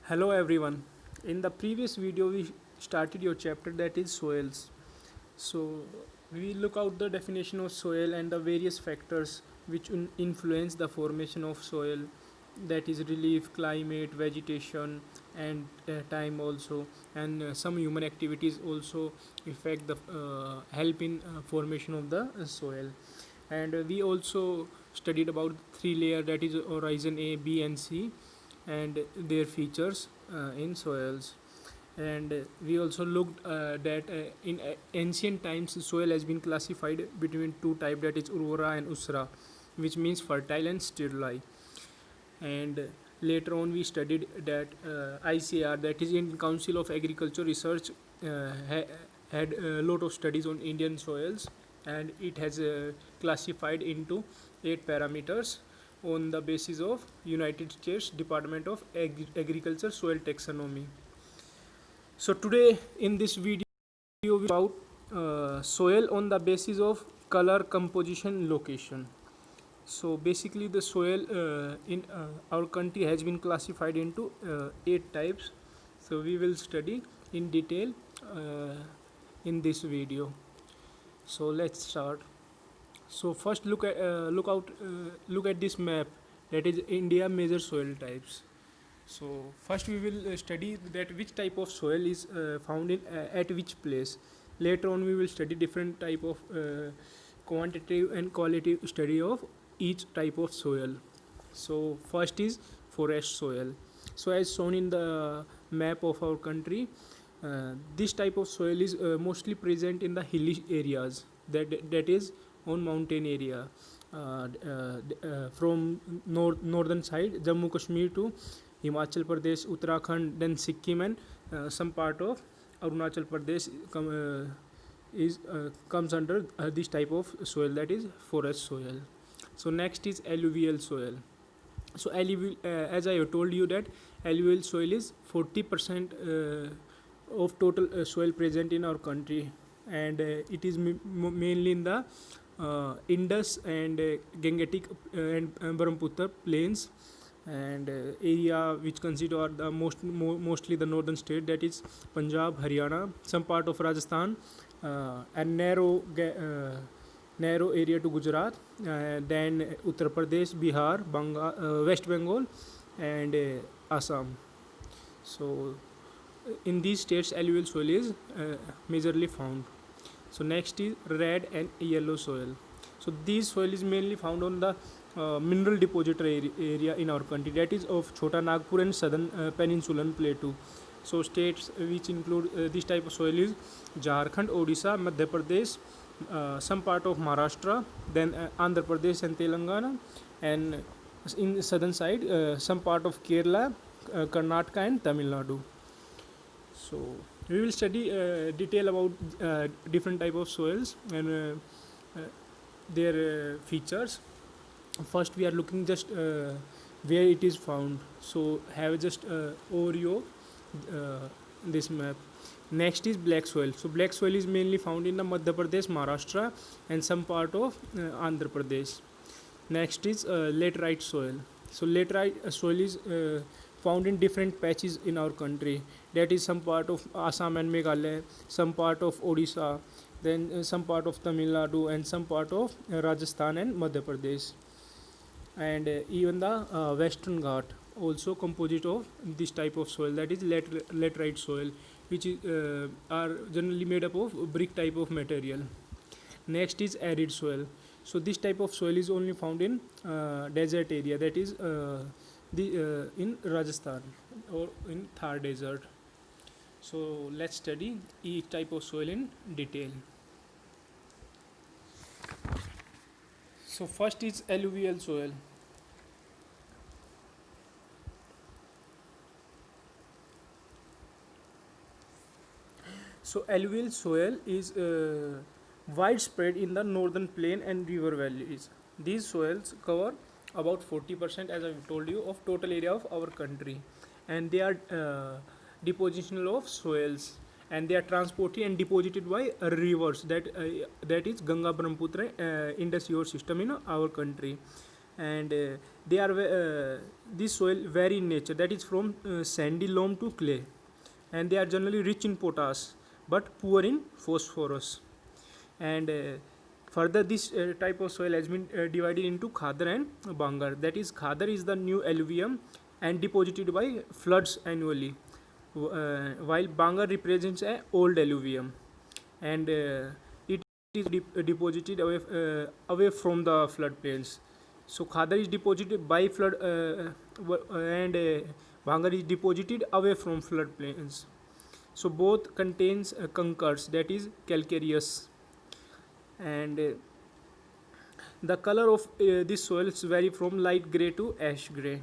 Hello everyone. In the previous video we started your chapter that is soils. So we look out the definition of soil and the various factors which influence the formation of soil, that is relief, climate, vegetation, and time also, and some human activities also affect the help in formation of the soil. And we also studied about three layer, that is horizon A, B, and C, and their features in soils. And we also looked that in ancient times soil has been classified between two types, that is urvara and usra, which means fertile and sterile. And later on we studied that ICR, that is Indian Council of Agriculture Research, had a lot of studies on Indian soils, and it has classified into 8 parameters on the basis of United States Department of Agriculture soil taxonomy. So today in this video we about soil on the basis of color, composition, location. So basically the soil in our country has been classified into 8 types. So we will study in detail in this video. So let's start. So first look at this map, that is India major soil types. So first we will study that which type of soil is found in at which place. Later on we will study different type of quantitative and qualitative study of each type of soil. So first is forest soil. So as shown in the map of our country, this type of soil is mostly present in the hilly areas, that is on mountain area, from northern side Jammu Kashmir to Himachal Pradesh, Uttarakhand, then Sikkim, and some part of Arunachal Pradesh comes under this type of soil, that is forest soil. So next is alluvial soil. So as I have told you that alluvial soil is 40% of total soil present in our country, and it is mainly in the Indus and Gangetic and Brahmaputra plains, and area which consider the mostly the northern state, that is Punjab, Haryana, some part of Rajasthan, and narrow area to Gujarat, then Uttar Pradesh, Bihar, West Bengal, and Assam. So in these states alluvial soil is majorly found. So next is red and yellow soil. So these soil is mainly found on the mineral depository area in our country, that is of Chota Nagpur and southern peninsular plateau. So states which include this type of soil is Jharkhand, Odisha, Madhya Pradesh, some part of Maharashtra, then Andhra Pradesh and Telangana, and in southern side some part of Kerala, Karnataka, and Tamil Nadu. So we will study detail about different type of soils and their features. First we are looking just where it is found. So have just overview this map. Next is black soil. So black soil is mainly found in the Madhya Pradesh, Maharashtra, and some part of Andhra Pradesh. Next is laterite soil. So laterite soil is found in different patches in our country, that is some part of Assam and Meghalaya, some part of Odisha, then some part of Tamil Nadu, and some part of Rajasthan and Madhya Pradesh, and even the Western Ghat also composite of this type of soil, that is laterite soil, which is, are generally made up of brick type of material. Next is arid soil. So this type of soil is only found in desert area, that is in Rajasthan or in Thar desert. So let's study each type of soil in detail. So first is alluvial soil. So alluvial soil is widespread in the northern plain and river valleys. These soils cover about 40%, as I've told you, of total area of our country, and they are depositional of soils, and they are transported and deposited by rivers, that is Ganga, Brahmaputra, Indus River system in our country. and they are this soil vary in nature, that is from sandy loam to clay, and they are generally rich in potash but poor in phosphorus. And further, this type of soil has been divided into khadar and bangar. That is, khadar is the new alluvium and deposited by floods annually, while bangar represents a old alluvium, and it is deposited away from the floodplains. So khadar is deposited by flood, and bangar is deposited away from floodplains. So both contains conchars, that is calcareous, and the color of this soils vary from light gray to ash gray,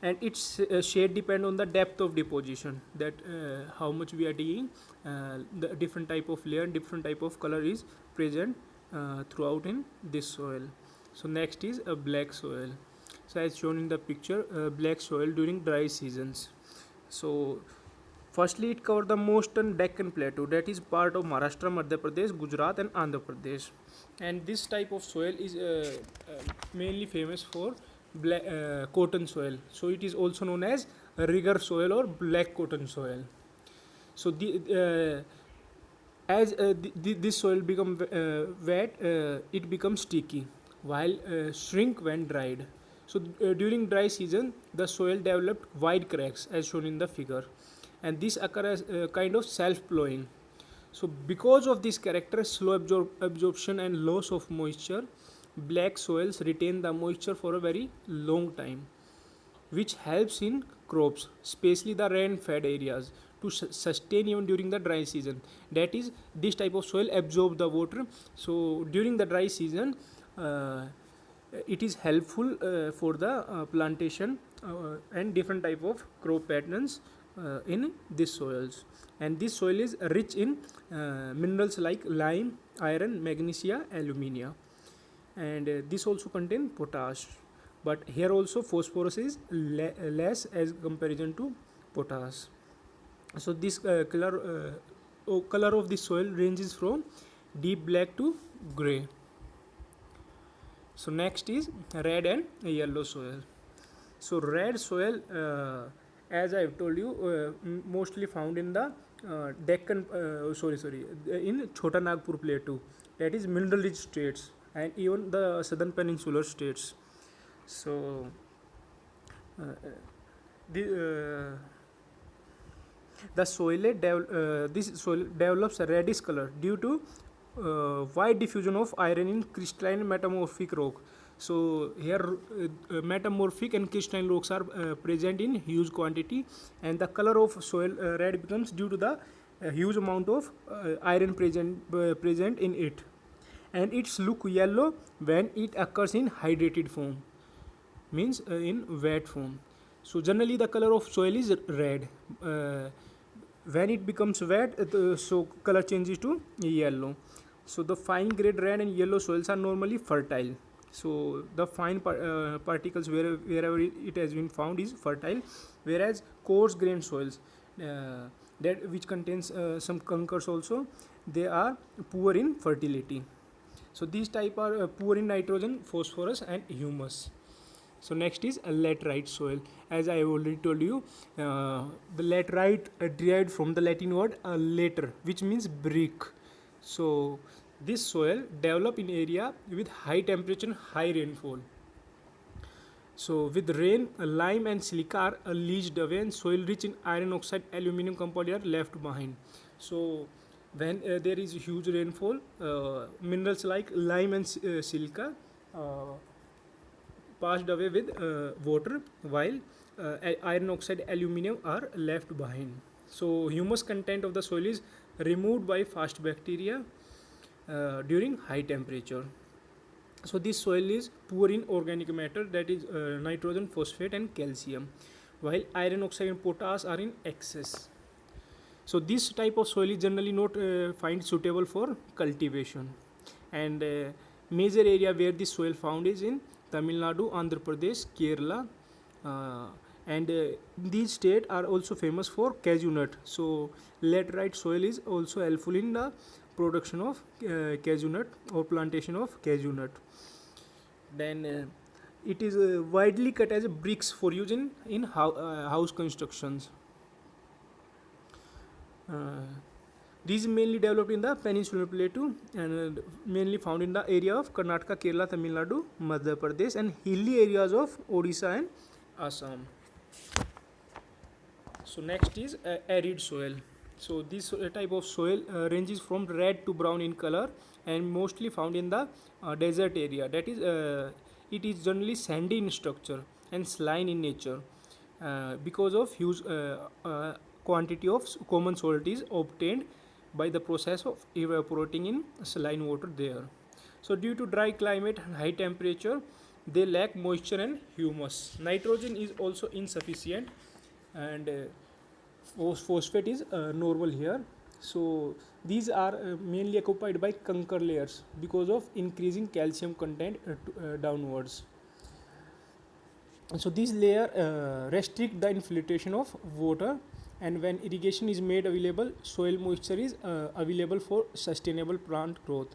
and its shade depend on the depth of deposition, that how much we are digging, the different type of layer, different type of color is present throughout in this soil. So next is a black soil. So as shown in the picture, black soil during dry seasons. So firstly, it covers the most Deccan Plateau, that is part of Maharashtra, Madhya Pradesh, Gujarat, and Andhra Pradesh. And this type of soil is mainly famous for black, cotton soil. So it is also known as rigger soil or black cotton soil. So as this soil become wet, it becomes sticky, while shrink when dried. So during dry season, the soil developed wide cracks as shown in the figure, and this occur as kind of self-plowing. So because of this character, slow absorption and loss of moisture, black soils retain the moisture for a very long time, which helps in crops, especially the rain-fed areas, to sustain even during the dry season. That is, this type of soil absorb the water. So during the dry season, it is helpful for the plantation and different type of crop patterns in these soils. And this soil is rich in minerals like lime, iron, magnesia, alumina, and this also contain potash, but here also phosphorus is less as comparison to potash. So this color of the soil ranges from deep black to gray. So next is red and yellow soil. So red soil, as I have told you, mostly found in the Deccan, in Chota Nagpur Plateau, that is mineral rich states, and even the southern peninsular states. So the this soil develops a reddish color due to wide diffusion of iron in crystalline metamorphic rock. So here metamorphic and crystalline rocks are present in huge quantity, and the color of soil red becomes due to the huge amount of iron present in it, and its look yellow when it occurs in hydrated form, means in wet form. So generally the color of soil is red. When it becomes wet, so color changes to yellow. So the fine grained red and yellow soils are normally fertile. So the fine particles wherever it has been found is fertile, whereas coarse grained soils, that which contains some conchars also, they are poor in fertility. So these type are poor in nitrogen, phosphorus, and humus. So next is a laterite soil. As I have already told you, the laterite derived from the Latin word later, which means brick. So this soil develop in area with high temperature and high rainfall. So with rain, lime and silica are leached away, and soil rich in iron oxide, aluminum compound are left behind. So when there is huge rainfall, minerals like lime and silica passed away with water, while iron oxide, aluminum are left behind. So humus content of the soil is removed by fast bacteria during high temperature. So this soil is poor in organic matter, that is nitrogen, phosphate, and calcium, while iron oxide and potash are in excess. So this type of soil is generally not find suitable for cultivation, and major area where this soil found is in Tamil Nadu, Andhra Pradesh, Kerala, and these states are also famous for cashew nut. So laterite soil is also helpful in the production of cashew nut or plantation of cashew nut. Then it is widely cut as bricks for use in house constructions. Uh, these mainly developed in the peninsular plateau and mainly found in the area of Karnataka, Kerala, Tamil Nadu, Madhya Pradesh, and hilly areas of Odisha and Assam. So next is arid soil. So this type of soil ranges from red to brown in color and mostly found in the desert area. That is, it is generally sandy in structure and slime in nature because of huge quantity of common salt is obtained by the process of evaporating in saline water there. So due to dry climate and high temperature, they lack moisture and humus. Nitrogen is also insufficient, and phosphate is normal here. So these are mainly occupied by conker layers because of increasing calcium content downwards. So these layer restrict the infiltration of water, and when irrigation is made available, soil moisture is available for sustainable plant growth,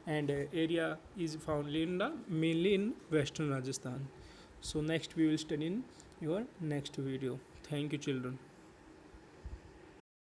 and area is found in the mainly in western Rajasthan. So next we will study in your next video. Thank you, children.